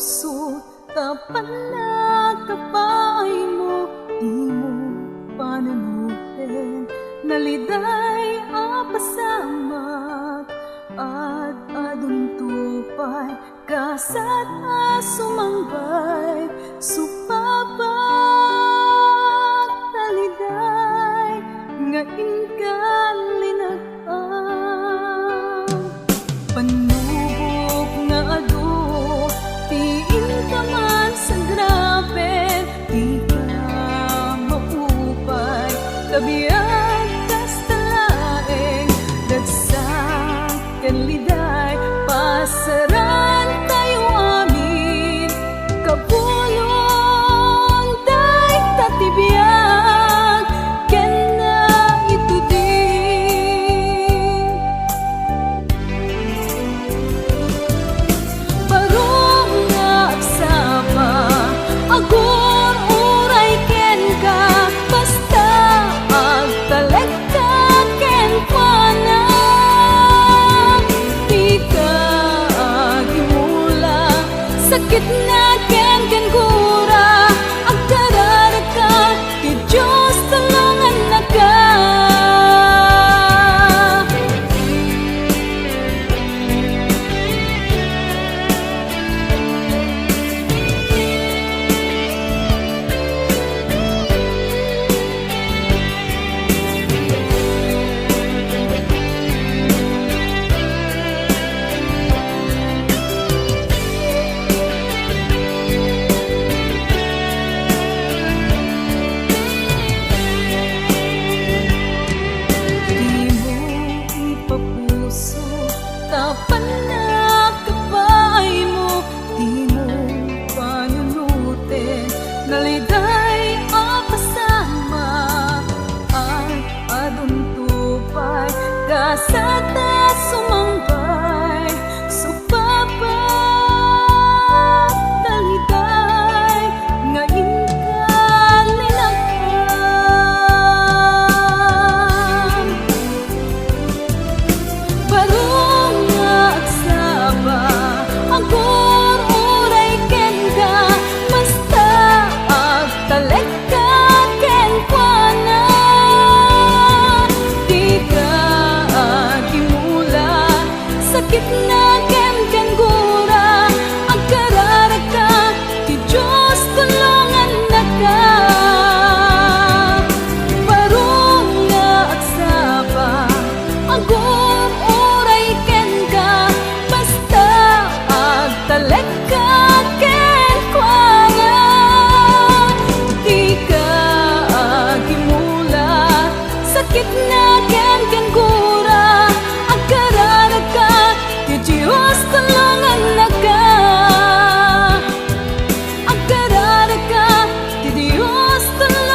puso, tapat na kapay mo, di mo panunutin, naliday apasamak at aduntupay, kasat sumangbay, supabak naliday, ngayon ka linag-ang panubok nga ado, tiin ka man sa grabe, di ka maupay, kabiyag kastalaeng, dagsak kan liday, pasaran tayo amin, kapulong tay tatibiyag, ken na ito din. Barong nga agsama, agur uray ken ka, basta agtalag ka ken pana, di ka agimula, sakit na ken gura, agkarara ka, ti Diyos tulungan na ka. Di mo ipapuso, tapat na kapay mo, di mo panunutin, naliday apasama at aduntupay, kasata sumangbay, supabak naliday, ngayon ka linag-ang barong nga agsaba, agur uray ken ka, basta agtalag ka ken kuana, di ka agimula, sakit na ken gura, agkarara ka, ti Diyos tulungan na ka. Barong nga agsaba, agur uray ken ka, basta agtalag ka ken kuana, di ka agimula, sakit na ken gura, agkarara ka, ti Diyos tulungan na ka, agkarara ka, ti Diyos tulungan